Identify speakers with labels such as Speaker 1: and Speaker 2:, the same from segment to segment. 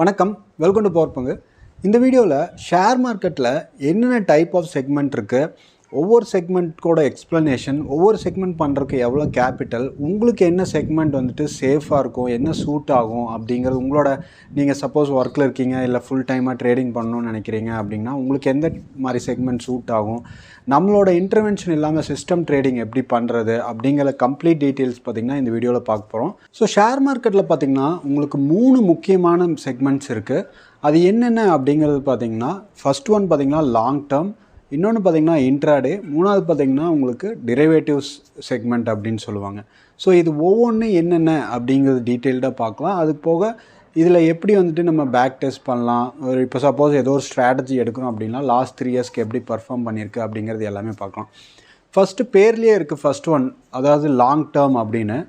Speaker 1: வணக்கம், welcome to power பங்கு. இந்த வீடியோவில் ஷேர் மார்க்கெட்டில் என்னென்ன டைப் ஆஃப் செக்மெண்ட் இருக்குது, ஒவ்வொரு செக்மெண்ட்கோட எக்ஸ்ப்ளனேஷன், ஒவ்வொரு செக்மெண்ட் பண்ணுறதுக்கு எவ்வளோ கேபிட்டல், உங்களுக்கு என்ன செக்மெண்ட் வந்துட்டு சேஃபாக இருக்கும், என்ன சூட் ஆகும் அப்படிங்கிறது உங்களோட நீங்கள் சப்போஸ் ஒர்க்கில் இருக்கீங்க இல்லை ஃபுல் டைமாக ட்ரேடிங் பண்ணணும்னு நினைக்கிறீங்க அப்படின்னா உங்களுக்கு எந்த மாதிரி செக்மெண்ட் சூட் ஆகும், நம்மளோட இன்டர்வென்ஷன் இல்லாமல் சிஸ்டம் ட்ரேடிங் எப்படி பண்ணுறது அப்படிங்கிற கம்ப்ளீட் டீட்டெயில்ஸ் பார்த்திங்கன்னா இந்த வீடியோவில் பார்க்க போகிறோம். ஸோ ஷேர் மார்க்கெட்டில் பார்த்திங்கன்னா உங்களுக்கு 3 முக்கியமான செக்மெண்ட்ஸ் இருக்குது. அது என்னென்ன அப்படிங்கிறது பார்த்திங்கன்னா ஃபர்ஸ்ட் ஒன் பார்த்திங்கன்னா லாங் டேர்ம், இன்னொன்று பார்த்திங்கன்னா இன்ட்ராடே, மூணாவது பார்த்திங்கன்னா உங்களுக்கு டெரிவேட்டிவ்ஸ் செக்மெண்ட் அப்படின்னு சொல்லுவாங்க. ஸோ இது ஒவ்வொன்றும் என்னென்ன அப்படிங்கிறது டீட்டெயில்டாக பார்க்கலாம். அது போக இதில் எப்படி வந்துட்டு நம்ம பேக் டெஸ்ட் பண்ணலாம், இப்போ சப்போஸ் ஏதோ ஒரு ஸ்ட்ராட்டஜி எடுக்கணும் அப்படின்னா லாஸ்ட் 3 இயர்ஸ்க்கு எப்படி பர்ஃபார்ம் பண்ணியிருக்கு அப்படிங்கிறது எல்லாமே பார்க்கலாம். ஃபஸ்ட்டு பேர்லேயே இருக்குது ஃபஸ்ட் ஒன், அதாவது லாங் டேர்ம் அப்படின்னு.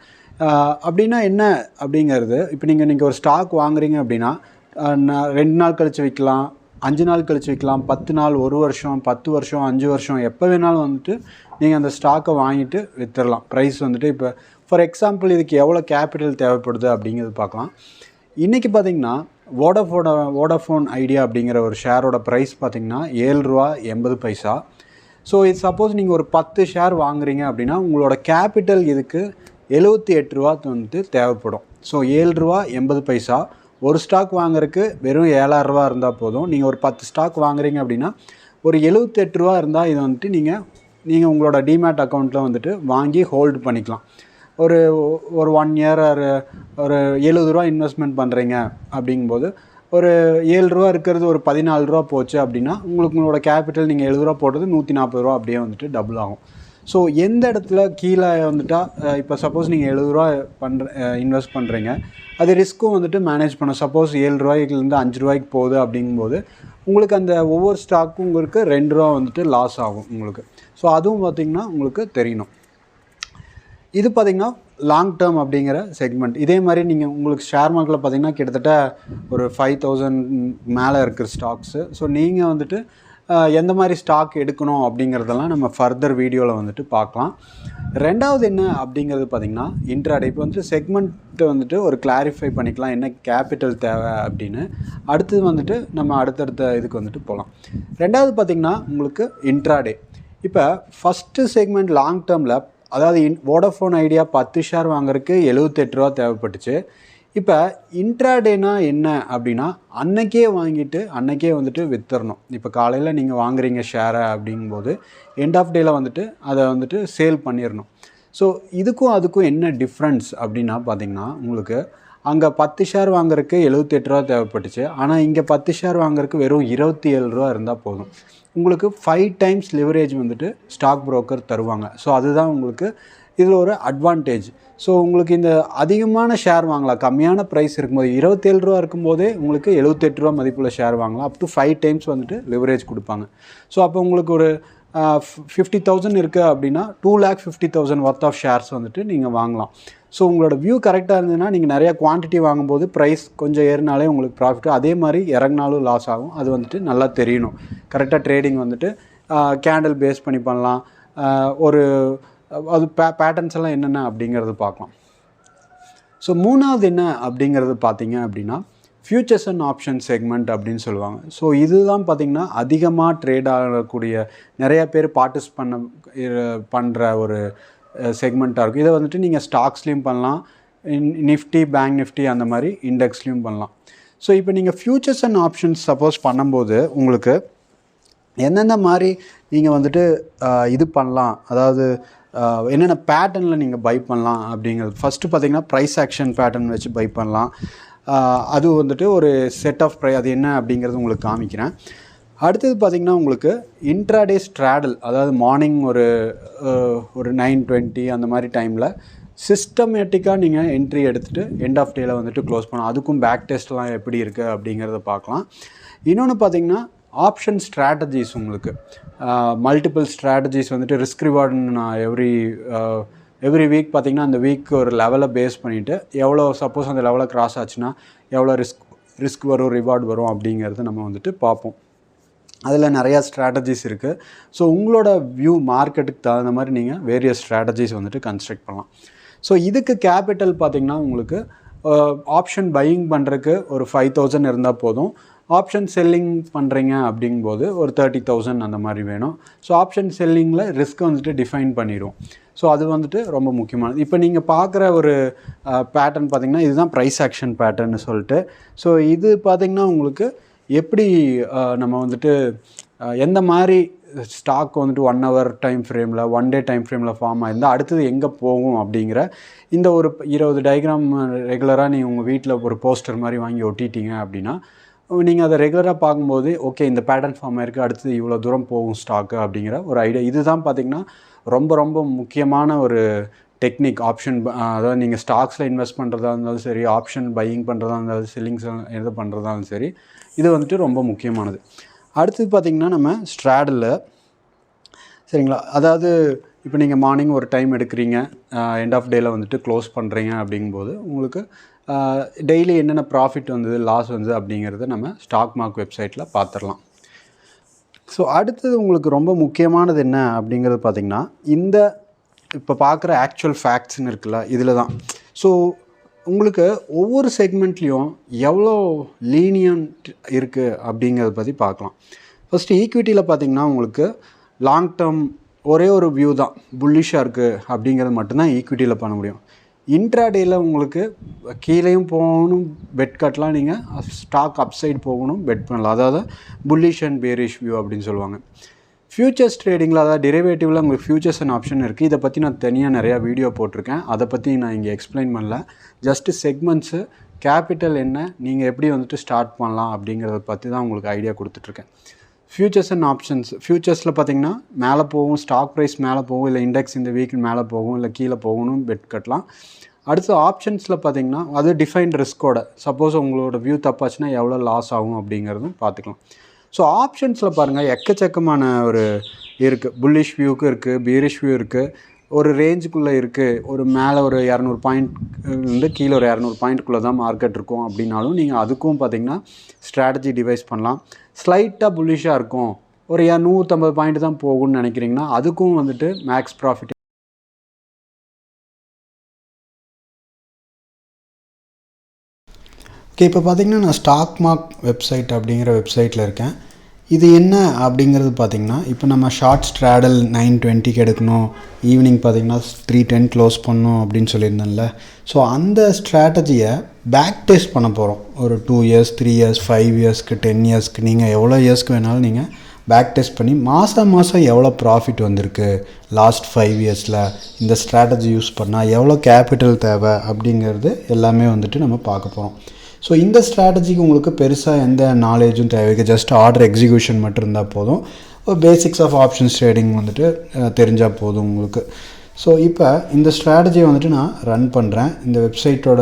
Speaker 1: அப்படின்னா என்ன அப்படிங்கிறது, இப்போ நீங்கள் ஒரு ஸ்டாக் வாங்குறீங்க அப்படின்னா 2 நாள் கழித்து விற்கலாம், 5 நாள் கழித்து விற்கலாம், 10 நாள், 1 வருஷம், 10 வருஷம், 5 வருஷம், எப்போ வேணாலும் வந்துட்டு நீங்கள் அந்த ஸ்டாக்கை வாங்கிட்டு விற்றுடலாம். ப்ரைஸ் வந்துட்டு இப்போ ஃபார் எக்ஸாம்பிள் இதுக்கு எவ்வளோ கேபிட்டல் தேவைப்படுது அப்படிங்கிறது பார்க்கலாம். இன்றைக்கி பார்த்திங்கன்னா வோடாஃபோன் ஐடியா அப்படிங்கிற ஒரு ஷேரோட ப்ரைஸ் பார்த்திங்கன்னா ₹7.80. ஸோ இது சப்போஸ் நீங்கள் ஒரு 10 ஷேர் வாங்குறீங்க அப்படின்னா உங்களோட கேபிட்டல் இதுக்கு ₹78 வந்துட்டு தேவைப்படும். ஸோ ₹7.80 ஒரு ஸ்டாக் வாங்குறதுக்கு வெறும் ₹7,000 இருந்தால் போதும். நீங்கள் ஒரு 10 ஸ்டாக் வாங்குறீங்க அப்படின்னா ஒரு ₹78 இருந்தால் இது வந்துட்டு நீங்கள் உங்களோட டிமேட் அக்கௌண்ட்டில் வந்துட்டு வாங்கி ஹோல்டு பண்ணிக்கலாம். ஒரு 1 இயர் ஒரு ₹70 இன்வெஸ்ட்மெண்ட் பண்ணுறீங்க அப்படிங்கும்போது ஒரு ₹7 இருக்கிறது ஒரு ₹14 போச்சு அப்படின்னா உங்களோட கேபிட்டல் நீங்கள் ₹70 போட்டது ₹140 அப்படியே வந்துட்டு டபுள் ஆகும். ஸோ எந்த இடத்துல கீழே வந்துட்டால் இப்போ சப்போஸ் நீங்கள் ₹70 இன்வெஸ்ட் பண்ணுறீங்க, அது ரிஸ்க்கும் வந்துட்டு மேனேஜ் பண்ண. சப்போஸ் ₹7லேருந்து ₹5 போகுது அப்படிங்கும்போது உங்களுக்கு அந்த ஒவ்வொரு ஸ்டாக்கும் உங்களுக்கு ₹2 வந்துட்டு லாஸ் ஆகும் உங்களுக்கு. ஸோ அதுவும் பார்த்திங்கன்னா உங்களுக்கு தெரியணும். இது பார்த்திங்கன்னா லாங் டேர்ம் அப்படிங்கிற செக்மெண்ட். இதே மாதிரி நீங்கள் உங்களுக்கு ஷேர் மார்க்கெட்டில் பார்த்திங்கன்னா கிட்டத்தட்ட ஒரு 5,000 மேலே இருக்கிற ஸ்டாக்ஸு. ஸோ நீங்கள் வந்துட்டு எந்த மாதிரி ஸ்டாக் எடுக்கணும் அப்படிங்கிறதெல்லாம் நம்ம ஃபர்தர் வீடியோவில் வந்துட்டு பார்க்கலாம். ரெண்டாவது என்ன அப்படிங்கிறது பார்த்திங்கன்னா இன்ட்ராடே. இப்போ வந்துட்டு செக்மெண்ட்டு வந்துட்டு ஒரு கிளாரிஃபை பண்ணிக்கலாம் என்ன கேபிட்டல் தேவை அப்படின்னு. அடுத்தது வந்துட்டு நம்ம அடுத்தடுத்த இதுக்கு வந்துட்டு போகலாம். ரெண்டாவது பார்த்திங்கன்னா உங்களுக்கு இன்ட்ராடே. இப்போ ஃபஸ்ட்டு செக்மெண்ட் லாங் டேர்மில், அதாவது வோடாஃபோன் ஐடியா 10 ஷேர் வாங்குறதுக்கு ₹78 தேவைப்பட்டுச்சு. இப்போ இன்ட்ராடேனா என்ன அப்படின்னா அன்னைக்கே வாங்கிட்டு அன்னைக்கே வந்துட்டு விற்றுறணும். இப்போ காலையில் நீங்கள் வாங்குறீங்க ஷேரை அப்படிங்கும்போது எண்ட் ஆஃப் டேயில் வந்துட்டு அதை வந்துட்டு சேல் பண்ணிடணும். ஸோ இதுக்கும் அதுக்கும் என்ன டிஃப்ரென்ஸ் அப்படின்னா பார்த்திங்கன்னா உங்களுக்கு அங்கே 10 ஷேர் வாங்குறதுக்கு ₹78 தேவைப்பட்டுச்சு. ஆனால் இங்கே 10 ஷேர் வாங்குறதுக்கு வெறும் ₹27 இருந்தால் போதும். உங்களுக்கு 5 டைம்ஸ் லிவரேஜ் வந்துட்டு ஸ்டாக் புரோக்கர் தருவாங்க. ஸோ அதுதான் உங்களுக்கு இதில் ஒரு அட்வான்டேஜ். ஸோ உங்களுக்கு இந்த அதிகமான ஷேர் வாங்கலாம், கம்மியான ப்ரைஸ் இருக்கும்போது ₹27 இருக்கும்போதே உங்களுக்கு ₹78 மதிப்புள்ள ஷேர் வாங்கலாம். அப் டு 5 டைம்ஸ் வந்துட்டு லிவரேஜ் கொடுப்பாங்க. ஸோ அப்போ உங்களுக்கு ஒரு 50,000 இருக்குது அப்படின்னா 2,50,000 ஒர்த் ஆஃப் ஷேர்ஸ் வந்துட்டு நீங்கள் வாங்கலாம். ஸோ உங்களோட வியூ கரெக்டாக இருந்ததுன்னா நீங்கள் நிறையா குவான்டிட்டி வாங்கும்போது ப்ரைஸ் கொஞ்சம் ஏறினாலே உங்களுக்கு ப்ராஃபிட், அதே மாதிரி இறங்கினாலும் லாஸ் ஆகும். அது வந்துட்டு நல்லா தெரியணும். கரெக்டாக ட்ரேடிங் வந்துட்டு கேண்டில் பேஸ் பண்ணி பண்ணலாம். ஒரு அது பேட்டர்ன்ஸ் எல்லாம் என்னென்ன அப்படிங்கிறது பார்க்கலாம். ஸோ மூணாவது என்ன அப்படிங்கிறது பார்த்தீங்க அப்படின்னா ஃபியூச்சர்ஸ் அண்ட் ஆப்ஷன் செக்மெண்ட் அப்படின்னு சொல்லுவாங்க. ஸோ இதுதான் பார்த்திங்கன்னா அதிகமாக ட்ரேட் ஆகக்கூடிய நிறையா பேர் பண்ணுற ஒரு செக்மெண்ட்டாக இருக்கும். இதை வந்துட்டு நீங்கள் ஸ்டாக்ஸ்லேயும் பண்ணலாம், நிஃப்டி, பேங்க் நிஃப்டி அந்த மாதிரி இண்டெக்ஸ்லேயும் பண்ணலாம். ஸோ இப்போ நீங்கள் ஃபியூச்சர்ஸ் அண்ட் ஆப்ஷன்ஸ் சப்போஸ் பண்ணும்போது உங்களுக்கு எந்தெந்த மாதிரி நீங்கள் வந்துட்டு இது பண்ணலாம், அதாவது என்னென்ன பேட்டர்னில் நீங்கள் பை பண்ணலாம் அப்படிங்கிறது. ஃபஸ்ட்டு பார்த்திங்கன்னா ப்ரைஸ் ஆக்ஷன் பேட்டர்ன் வச்சு பை பண்ணலாம். அது வந்துட்டு ஒரு செட் ஆஃப் அது என்ன அப்படிங்கிறது உங்களுக்கு காமிக்கிறேன். அடுத்தது பார்த்திங்கன்னா உங்களுக்கு இன்ட்ராடே ஸ்ட்ராடல், அதாவது மார்னிங் ஒரு 9:20 அந்த மாதிரி டைமில் சிஸ்டமேட்டிக்காக நீங்கள் என்ட்ரி எடுத்துகிட்டு எண்ட் ஆஃப் டேயில் வந்துட்டு க்ளோஸ் பண்ணலாம். அதுக்கும் பேக் டெஸ்ட்லாம் எப்படி இருக்குது அப்படிங்கிறத பார்க்கலாம். இன்னொன்று பார்த்திங்கன்னா ஆப்ஷன் ஸ்ட்ராட்டஜிஸ், உங்களுக்கு மல்டிபிள் ஸ்ட்ராட்டஜிஸ் வந்துட்டு ரிஸ்க் ரிவார்டுன்னு நான் எவ்ரி வீக் பார்த்திங்கன்னா அந்த வீக் ஒரு லெவலை பேஸ் பண்ணிவிட்டு எவ்வளோ சப்போஸ் அந்த லெவலை கிராஸ் ஆச்சுன்னா எவ்வளோ ரிஸ்க் வரும், ரிவார்டு வரும் அப்படிங்கிறது நம்ம வந்துட்டு பார்ப்போம். அதில் நிறையா ஸ்ட்ராட்டஜிஸ் இருக்குது. ஸோ உங்களோட வியூ மார்க்கெட்டுக்கு தகுந்த மாதிரி நீங்கள் வேரியஸ் ஸ்ட்ராட்டஜிஸ் வந்துட்டு கன்ஸ்ட்ரக்ட் பண்ணலாம். ஸோ இதுக்கு கேபிட்டல் பார்த்திங்கன்னா உங்களுக்கு ஆப்ஷன் பையிங் பண்ணுறதுக்கு ஒரு 5000 இருந்தால் போதும். ஆப்ஷன் செல்லிங் பண்ணுறீங்க அப்படிங்கும்போது ஒரு 30,000 அந்த மாதிரி வேணும். ஸோ ஆப்ஷன் செல்லிங்கில் ரிஸ்க் வந்துட்டு டிஃபைன் பண்ணிடும். ஸோ அது வந்துட்டு ரொம்ப முக்கியமானது. இப்போ நீங்கள் பார்க்குற ஒரு பேட்டர்ன் பார்த்திங்கன்னா இதுதான் ப்ரைஸ் ஆக்ஷன் பேட்டர்ன்னு சொல்லிட்டு. ஸோ இது பார்த்திங்கன்னா உங்களுக்கு எப்படி நம்ம வந்துட்டு எந்த மாதிரி ஸ்டாக் வந்துட்டு 1 hour டைம் ஃப்ரேமில் 1 day டைம் ஃப்ரேமில் ஃபார்ம் ஆகிருந்தால் அடுத்தது எங்கே போகும் அப்படிங்கிற இந்த ஒரு 20 டயக்ராம் ரெகுலராக நீங்கள் உங்கள் வீட்டில் ஒரு போஸ்டர் மாதிரி வாங்கி ஒட்டிட்டீங்க அப்படின்னா நீங்கள் அதை ரெகுலராக பார்க்கும்போது ஓகே இந்த பேட்டர்ன் ஃபார்ம் ஆகிருக்கு, அடுத்தது இவ்வளோ தூரம் போகும் ஸ்டாக்கு அப்படிங்கிற ஒரு ஐடியா. இதுதான் பார்த்திங்கன்னா ரொம்ப ரொம்ப முக்கியமான ஒரு டெக்னிக். ஆப்ஷன் அதாவது நீங்கள் ஸ்டாக்ஸில் இன்வெஸ்ட் பண்ணுறதா இருந்தாலும் சரி, ஆப்ஷன் பையிங் பண்ணுறதா இருந்தாலும் செல்லிங்ஸ் எது பண்ணுறதாலும் சரி, இது வந்துட்டு ரொம்ப முக்கியமானது. அடுத்தது பார்த்திங்கன்னா நம்ம ஸ்ட்ராடில் சரிங்களா, அதாவது இப்போ நீங்கள் மார்னிங் ஒரு டைம் எடுக்கிறீங்க, எண்ட் ஆஃப் டேயில் வந்துட்டு க்ளோஸ் பண்ணுறீங்க அப்படிங்கும்போது உங்களுக்கு டெய்லி என்னென்ன ப்ராஃபிட் வந்தது லாஸ் வந்தது அப்படிங்கிறத நம்ம ஸ்டாக் மார்க் வெப்சைட்டில் பார்த்துடலாம். ஸோ அடுத்தது உங்களுக்கு ரொம்ப முக்கியமானது என்ன அப்படிங்கிறது பார்த்திங்கன்னா இந்த இப்போ பார்க்குற ஆக்சுவல் ஃபேக்ட்ஸ்ன்னு இருக்குல்ல, இதில் தான். ஸோ உங்களுக்கு ஒவ்வொரு செக்மெண்ட்லேயும் எவ்வளோ லீனியன்ட் இருக்குது அப்படிங்கிறத பற்றி பார்க்கலாம். ஃபஸ்ட்டு ஈக்விட்டியில் பார்த்திங்கன்னா உங்களுக்கு லாங் டேர்ம் ஒரே ஒரு வியூ தான், புல்லிஷாக இருக்குது அப்படிங்கிறது மட்டும்தான் ஈக்விட்டியில் பண்ண முடியும். இன்ட்ராடேயில் உங்களுக்கு கீழேயும் போகணும் பெட் கட்டலாம், நீங்கள் ஸ்டாக் அப்சைட் போகணும் பெட் பண்ணலாம். அதாவது புல்லிஷ் அண்ட் பேரிஷ் வியூ அப்படின்னு சொல்லுவாங்க. ஃபியூச்சர்ஸ் ட்ரேடிங்கில் அதாவது டெரிவேட்டிவில் உங்களுக்கு ஃபியூச்சர்ஸ் அண்ட் ஆப்ஷன் இருக்குது. இதை பற்றி நான் தனியாக நிறையா வீடியோ போட்டிருக்கேன், அதை பற்றி நான் இங்கே எக்ஸ்பிளைன் பண்ணல. ஜஸ்ட்டு செக்மெண்ட்ஸு, கேபிட்டல் என்ன, நீங்கள் எப்படி வந்துட்டு ஸ்டார்ட் பண்ணலாம் அப்படிங்கிறத பற்றி தான் உங்களுக்கு ஐடியா கொடுத்துட்ருக்கேன். ஃபியூச்சர்ஸ் அண்ட் ஆப்ஷன்ஸ், ஃபியூச்சர்ஸில் பார்த்திங்கன்னா மேலே போகும், ஸ்டாக் ப்ரைஸ் மேலே போகும், இல்லை இண்டெக்ஸ் இந்த வீக்கில் மேலே போகும், இல்லை கீழே போகணும் பெட் கட்டலாம். அடுத்து ஆப்ஷன்ஸில் பார்த்திங்கன்னா அது டிஃபைன்ட் ரிஸ்க்கோட, சப்போஸ் உங்களோட வியூ தப்பாச்சுன்னா எவ்வளோ லாஸ் ஆகும் அப்படிங்கிறதும் பார்த்துக்கலாம். ஸோ ஆப்ஷன்ஸில் பாருங்கள் எக்கச்சக்கமான ஒரு இருக்குது. புல்லிஷ் வியூக்கு இருக்குது, பீரிஷ் வியூ இருக்குது, ஒரு ரேஞ்சுக்குள்ளே இருக்குது. ஒரு மேலே ஒரு 200 பாயிண்ட் கீழே ஒரு 200 பாயிண்ட்டுக்குள்ளே தான் மார்க்கெட் இருக்கும் அப்படின்னாலும் நீங்கள் அதுக்கும் பார்த்திங்கன்னா ஸ்ட்ராட்டஜி டிவைஸ் பண்ணலாம். ஸ்லைட்டாக புல்லிஷாக இருக்கும், ஒரு 150 பாயிண்ட் தான் போகும்னு நினைக்கிறீங்கன்னா அதுக்கும் வந்துட்டு மேக்ஸ் ப்ராஃபிட். ஓகே, இப்போ பார்த்திங்கன்னா நான் ஸ்டாக் மார்க் வெப்சைட் அப்படிங்கிற வெப்சைட்டில் இருக்கேன். இது என்ன அப்படிங்கிறது பார்த்திங்கன்னா, இப்போ நம்ம ஷார்ட் ஸ்ட்ராடல் 9:20க்கு எடுக்கணும், ஈவினிங் பார்த்திங்கன்னா 3:10 க்ளோஸ் பண்ணணும் அப்படின்னு சொல்லியிருந்தேன்ல. ஸோ அந்த ஸ்ட்ராட்டஜியை பேக் டெஸ்ட் பண்ண போகிறோம். ஒரு 2 years 3 years 5 yearsக்கு 10 yearsக்கு நீங்கள் எவ்வளோ இயர்ஸ்க்கு வேணாலும் நீங்கள் பேக் டெஸ்ட் பண்ணி மாதம் எவ்வளோ ப்ராஃபிட் வந்திருக்கு லாஸ்ட் 5 yearsல, இந்த ஸ்ட்ராட்டஜி யூஸ் பண்ணால் எவ்வளோ கேபிட்டல் தேவை அப்படிங்கிறது எல்லாமே வந்துட்டு நம்ம பார்க்க போகிறோம். ஸோ இந்த ஸ்ட்ராட்டஜிக்கு உங்களுக்கு பெருசாக எந்த நாலேஜும் தேவைக்கு, ஜஸ்ட் ஆர்டர் எக்ஸிக்யூஷன் மட்டும் இருந்தால் போதும். ஒரு பேசிக்ஸ் ஆஃப் ஆப்ஷன்ஸ் ட்ரேடிங் வந்துட்டு தெரிஞ்சால் போதும் உங்களுக்கு. ஸோ இப்போ இந்த ஸ்ட்ராட்டஜியை வந்துட்டு நான் ரன் பண்ணுறேன். இந்த வெப்சைட்டோட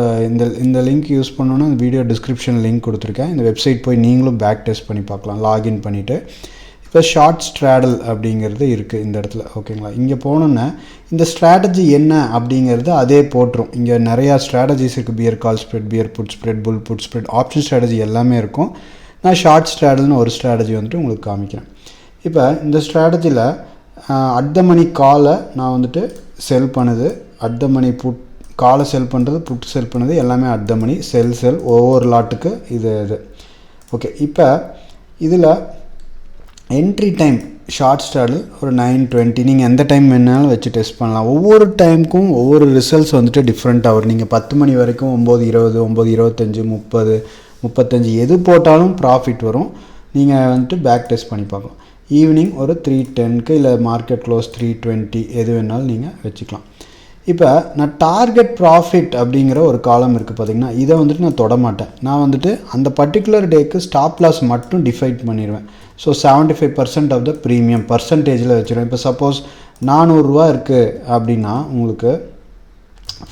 Speaker 1: இந்த லிங்க் யூஸ் பண்ணோன்னா வீடியோ டிஸ்கிரிப்ஷன் லிங்க் கொடுத்துருக்கேன். இந்த வெப்சைட் போய் நீங்களும் பேக் டெஸ்ட் பண்ணி பார்க்கலாம் லாகின் பண்ணிவிட்டு. இப்போ ஷார்ட் ஸ்ட்ராடல் அப்படிங்கிறது இருக்குது இந்த இடத்துல, ஓகேங்களா. இங்கே போனோன்னே இந்த ஸ்ட்ராட்டஜி என்ன அப்படிங்கிறது அதே போட்டுரும். இங்கே நிறையா ஸ்ட்ராட்டஜிஸ் இருக்குது, பியர் கால் ஸ்ப்ரெட், பியர் புட் ஸ்ப்ரெட், புல் புட் ஸ்ப்ரெட், ஆப்ஷன் ஸ்ட்ராட்டஜி எல்லாமே இருக்கும். நான் ஷார்ட் ஸ்ட்ராடல்னு ஒரு ஸ்ட்ராட்டஜி வந்துட்டு உங்களுக்கு காமிக்கிறேன். இப்போ இந்த ஸ்ட்ராட்டஜியில் அட் த மணி காலை நான் வந்துட்டு செல் பண்ணுது, அட் த மணி புட் காலை செல் பண்ணுறது, புட் செல் பண்ணுறது எல்லாமே அட் த மணி, செல் ஒவ்வொரு லாட்டுக்கு இது. ஓகே, இப்போ இதில் என்ட்ரி டைம் ஷார்ட் ஸ்ட்ராடல் ஒரு 9:20, நீங்கள் எந்த டைம் வேணாலும் வச்சு டெஸ்ட் பண்ணலாம். ஒவ்வொரு டைமுக்கும் ஒவ்வொரு ரிசல்ட்ஸ் வந்துட்டு டிஃப்ரெண்ட்டாக வரும். நீங்கள் 10 மணி வரைக்கும் 9:20, 9:25, 30, 35 எது போட்டாலும் ப்ராஃபிட் வரும். நீங்கள் வந்துட்டு பேக் டெஸ்ட் பண்ணி பார்க்கலாம். ஈவினிங் ஒரு 3:10க்கு இல்லை மார்க்கெட் க்ளோஸ் 3:20 எது வேணாலும் நீங்கள் வச்சுக்கலாம். இப்போ நான் டார்கெட் ப்ராஃபிட் அப்படிங்கிற ஒரு காலம் இருக்குது பார்த்திங்கன்னா, இதை வந்துட்டு நான் தொட மாட்டேன். நான் வந்துட்டு அந்த பர்டிகுலர் டேக்கு ஸ்டாப் லாஸ் மட்டும் டிஃபைட் பண்ணிடுவேன். ஸோ 75% ஆஃப் த ப்ரீமியம் பர்சன்டேஜில் வச்சுருவேன். இப்போ சப்போஸ் 400 ரூபா இருக்குது அப்படின்னா, உங்களுக்கு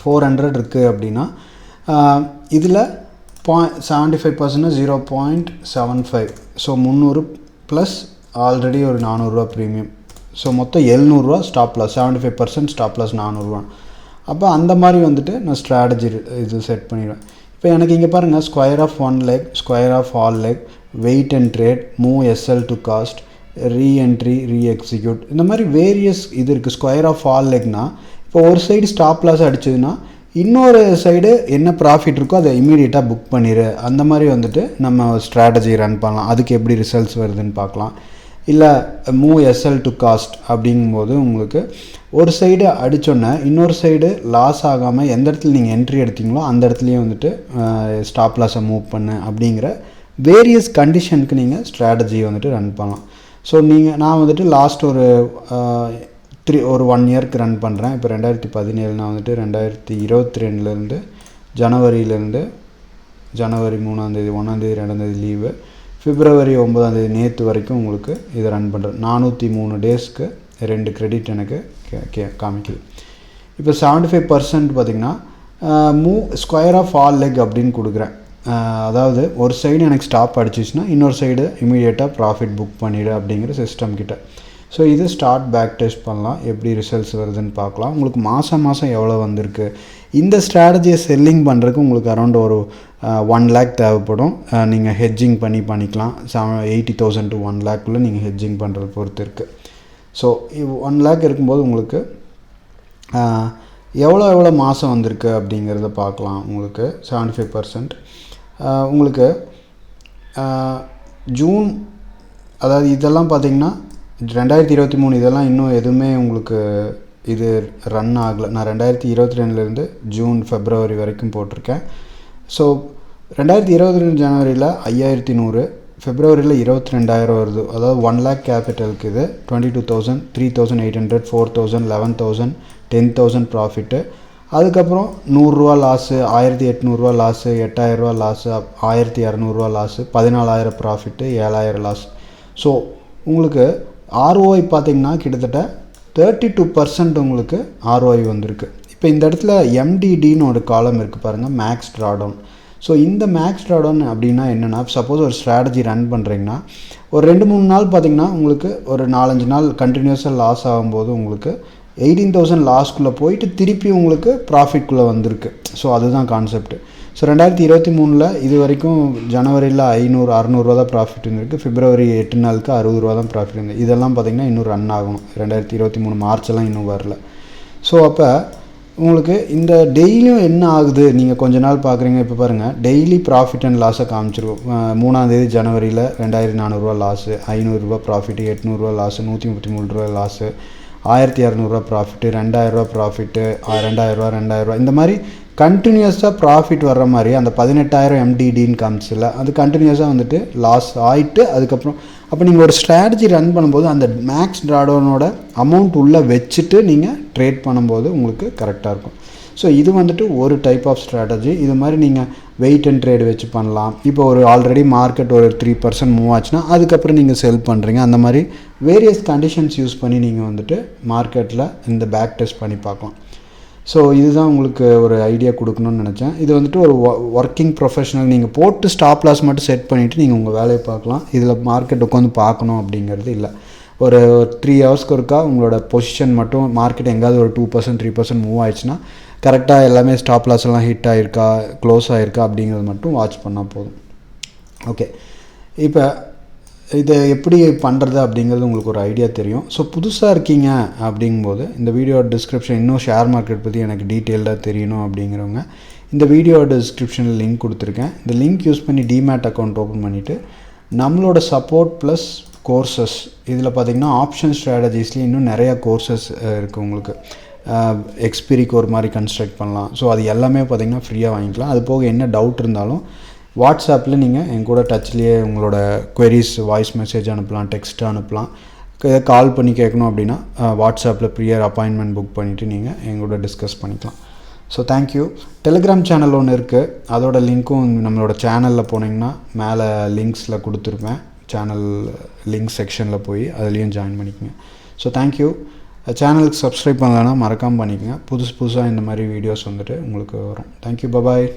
Speaker 1: 400 இருக்குது அப்படின்னா, இதில் 75% 0.75, ஸோ 300 ப்ளஸ் ஆல்ரெடி ஒரு 400 ரூபா ப்ரீமியம், ஸோ மொத்தம் 700 ரூபா ஸ்டாப் லாஸ். 75% ஸ்டாப் லாஸ் 400 ரூபா. அப்போ அந்த மாதிரி வந்துட்டு நான் ஸ்ட்ராட்டஜி இது செட் பண்ணிடுவேன். இப்போ எனக்கு இங்கே பாருங்கள், square off 1 leg, square off all leg, wait and trade, move SL to cost, reentry, reexecute, இந்த மாதிரி வேரியஸ் இது இருக்குது. ஸ்கொயர் ஆஃப் ஆல் லெக்னா இப்போ ஒரு சைடு ஸ்டாப் லாஸ் அடிச்சதுன்னா இன்னொரு சைடு என்ன ப்ராஃபிட் இருக்கோ அதை இமீடியட்டாக புக் பண்ணிடு. அந்த மாதிரி வந்துட்டு நம்ம ஸ்ட்ராட்டஜி ரன் பண்ணலாம். அதுக்கு எப்படி ரிசல்ட்ஸ் வருதுன்னு பார்க்கலாம். இல்லை மூவ் எஸ்எல் டு காஸ்ட் அப்படிங்கும்போது உங்களுக்கு ஒரு சைடு அடித்தோன்னே இன்னொரு சைடு லாஸ் ஆகாமல் எந்த இடத்துல நீங்கள் என்ட்ரி எடுத்தீங்களோ அந்த இடத்துலையே வந்துட்டு ஸ்டாப் லாஸை மூவ் பண்ணு அப்படிங்கிற வேரியஸ் கண்டிஷனுக்கு நீங்கள் ஸ்ட்ராட்டஜியை வந்துட்டு ரன் பண்ணலாம். ஸோ நான் வந்துட்டு லாஸ்ட் ஒரு 1 இயர்க்கு ரன் பண்ணுறேன். இப்போ 2017 நான் வந்துட்டு 2022 ஜனவரியிலேருந்து ஜனவரி 3ஆம் தேதி 1ஆம் தேதி 2ஆம் தேதி லீவு, பிப்ரவரி 9ஆம் தேதி நேற்று வரைக்கும் உங்களுக்கு இதை ரன் பண்ணுறேன். 403 டேஸ்க்கு 2 கிரெடிட் எனக்கு காமிக்குது. இப்போ 75% பார்த்திங்கன்னா ஸ்கொயர் ஆஃப் ஆல் லெக் அப்படின்னு கொடுக்குறேன். அதாவது ஒரு சைடு எனக்கு ஸ்டாப் அடிச்சிச்சுன்னா இன்னொரு சைடு இமீடியட்டாக ப்ராஃபிட் புக் பண்ணிவிடு அப்படிங்கிற சிஸ்டம் கிட்ட. ஸோ இது ஸ்டார்ட் பேக் டெஸ்ட் பண்ணலாம், எப்படி ரிசல்ட்ஸ் வருதுன்னு பார்க்கலாம். உங்களுக்கு மாதம் எவ்வளோ வந்திருக்கு. இந்த ஸ்ட்ராட்டஜியை செல்லிங் பண்ணுறதுக்கு உங்களுக்கு அரௌண்ட் ஒரு 1 lakh தேவைப்படும். நீங்கள் ஹெட்ஜிங் பண்ணிக்கலாம். 80,000 to 1 lakh நீங்கள் ஹெட்ஜிங் பண்ணுறது பொறுத்து இருக்குது. ஸோ 1 lakh இருக்கும்போது உங்களுக்கு எவ்வளோ மாதம் வந்திருக்கு அப்படிங்கிறத பார்க்கலாம். உங்களுக்கு 75% உங்களுக்கு ஜூன், அதாவது இதெல்லாம் பார்த்திங்கன்னா 2023 இதெல்லாம் இன்னும் எதுவுமே உங்களுக்கு இது ரன் ஆகலை. நான் 2022 ஜூன் ஃபெப்ரவரி வரைக்கும் போட்டிருக்கேன். ஸோ 2022 ஜனவரியில் 5100, ஃபெப்ரவரியில் 22,000 வருது. அதாவது 1 lakh கேபிட்டலுக்கு இது 22,000, 3,800, 4,000, 11,000, 10,000 ப்ராஃபிட்டு. அதுக்கப்புறம் 100 ரூபா லாஸு, 1,800 ரூபா லாஸு, 8,000 ரூபா லாஸு, 1,200 ரூபா லாஸு, 14,000 ப்ராஃபிட்டு, 7,000 லாஸ். ஸோ உங்களுக்கு ROI பார்த்திங்கன்னா கிட்டத்தட்ட 32% உங்களுக்கு ROI வந்திருக்கு. இப்போ இந்த இடத்துல MDDன்னு ஒரு காலம் இருக்குது பாருங்கள், மேக்ஸ் ட்ராடவுன். ஸோ இந்த மேக்ஸ் ட்ராடவுன் அப்படின்னா என்னென்னா, சப்போஸ் ஒரு ஸ்ட்ராட்டஜி ரன் பண்ணுறீங்கன்னா ஒரு 2-3 நாள் பார்த்திங்கன்னா உங்களுக்கு ஒரு 4-5 நாள் கண்டினியூஸாக லாஸ் ஆகும்போது உங்களுக்கு 18,000 லாஸ்க்குள்ளே போயிட்டு திருப்பி உங்களுக்கு ப்ராஃபிட்குள்ளே வந்திருக்கு. ஸோ அதுதான் கான்செப்ட். ஸோ 2023 இது வரைக்கும் ஜனவரியில் 500-600 ரூபா தான் ப்ராஃபிட் இருந்திருக்கு. பிப்ரவரி 8 நாளுக்கு 60 ரூபா தான் ப்ராஃபிட் இருந்தது. இதெல்லாம் பார்த்திங்கன்னா இன்னும் ரன் ஆகணும். 2023 மார்ச்லாம் இன்னும் வரல. ஸோ அப்போ உங்களுக்கு இந்த டெய்லியும் என்ன ஆகுது நீங்கள் கொஞ்ச நாள் பார்க்குறீங்க. இப்போ பாருங்கள், டெய்லி ப்ராஃபிட் அண்ட் லாஸை காமிச்சிருக்கும். 3ஆம் தேதி ஜனவரியில் 2,400 ரூபா லாஸு, 500 ரூபா ப்ராஃபிட்டு, 800 ரூபா லாஸு, 133 ரூபா லாஸு, 1,200 ரூபா ப்ராஃபிட்டு, 2,000 ரூபா ப்ராஃபிட்டு, 2,000 ரூபா, இந்த மாதிரி கண்டினியூஸாக ப்ராஃபிட் வர்ற மாதிரி அந்த 18,000 MDDன்னு காமிச்சில்ல, அது கண்டினியூஸாக வந்துட்டு லாஸ் ஆகிட்டு அதுக்கப்புறம் அப்போ நீங்கள் ஒரு ஸ்ட்ராட்டஜி ரன் பண்ணும்போது அந்த மேக்ஸ் ட்ராடவுனோட அமௌண்ட் உள்ளே வச்சுட்டு நீங்கள் ட்ரேட் பண்ணும்போது உங்களுக்கு கரெக்டாக இருக்கும். ஸோ இது வந்துட்டு ஒரு டைப் ஆஃப் ஸ்ட்ராட்டஜி. இது மாதிரி நீங்கள் வெயிட் அண்ட் ட்ரேட் வச்சு பண்ணலாம். இப்போ ஒரு ஆல்ரெடி மார்க்கெட் ஒரு 3% மூவ் ஆச்சுன்னா அதுக்கப்புறம் நீங்கள் செல் பண்ணுறீங்க. அந்த மாதிரி வேரியஸ் கண்டிஷன்ஸ் யூஸ் பண்ணி நீங்கள் வந்துட்டு மார்க்கெட்டில் இந்த பேக் டெஸ்ட் பண்ணி பார்க்கலாம். ஸோ இதுதான் உங்களுக்கு ஒரு ஐடியா கொடுக்கணும்னு நினச்சேன். இது வந்துட்டு ஒரு ஒர்க்கிங் ப்ரொஃபஷனல், நீங்கள் போட்டு ஸ்டாப் லாஸ் மட்டும் செட் பண்ணிவிட்டு நீங்கள் உங்கள் வேலையை பார்க்கலாம். இதில் மார்க்கெட் உட்காந்து பார்க்கணும் அப்படிங்கிறது இல்லை. ஒரு 3 ஹவர்ஸ்க்கு ஒருக்கா உங்களோட பொசிஷன் மட்டும் மார்க்கெட் எங்கேயாவது ஒரு 2% 3% மூவ் ஆயிடுச்சுன்னா கரெக்டாக எல்லாமே ஸ்டாப் லாஸ் எல்லாம் ஹிட் ஆகிருக்கா, க்ளோஸ் ஆகிருக்கா அப்படிங்கிறது மட்டும் வாட்ச் பண்ணால் போதும். ஓகே, இப்போ இதை எப்படி பண்ணுறது அப்படிங்கிறது உங்களுக்கு ஒரு ஐடியா தெரியும். ஸோ புதுசாக இருக்கீங்க அப்படிங்கும்போது இந்த வீடியோ டிஸ்கிரிப்ஷன் இன்னும் ஷேர் மார்க்கெட் பற்றி எனக்கு டீட்டெயில்டாக தெரியணும் அப்படிங்கிறவங்க இந்த வீடியோட டிஸ்கிரிப்ஷனில் லிங்க் கொடுத்துருக்கேன். இந்த லிங்க் யூஸ் பண்ணி டிமேட் அக்கௌண்ட் ஓப்பன் பண்ணிவிட்டு நம்மளோட சப்போர்ட் ப்ளஸ் கோர்சஸ், இதில் பார்த்திங்கன்னா ஆப்ஷன் ஸ்ட்ராட்டஜிஸ்லேயும் இன்னும் நிறையா கோர்சஸ் இருக்குது. உங்களுக்கு எக்ஸ்பீரிக்கு ஒரு மாதிரி கன்ஸ்ட்ரக்ட் பண்ணலாம். ஸோ அது எல்லாமே பார்த்திங்கன்னா ஃப்ரீயாக வாங்கிக்கலாம். அது போக என்ன டவுட் இருந்தாலும் வாட்ஸ்அப்பில் நீங்கள் என் கூட டச்லேயே உங்களோட குவெரிஸ் வாய்ஸ் மெசேஜ் அனுப்பலாம், டெக்ஸ்ட் அனுப்பலாம். கால் பண்ணி கேட்கணும் அப்படின்னா வாட்ஸ்அப்பில் ப்ரியர் அப்பாயின்மெண்ட் புக் பண்ணிவிட்டு நீங்கள் எங்களோட டிஸ்கஸ் பண்ணிக்கலாம். So thank you. டெலிகிராம் சேனல் ஒன்று இருக்குது, அதோட லிங்க்கும் நம்மளோட சேனலில் போனீங்கன்னா மேலே லிங்க்ஸில் கொடுத்துருப்பேன். சேனல் லிங்க் செக்ஷனில் போய் அதுலேயும் ஜாயின் பண்ணிக்கோங்க. So thank you. சேனலுக்கு சப்ஸ்கிரைப் பண்ணலைன்னா மறக்காமல் பண்ணிக்கோங்க. புதுசாக இந்த மாதிரி வீடியோஸ் வந்துட்டு உங்களுக்கு வரும். Thank you, bye bye.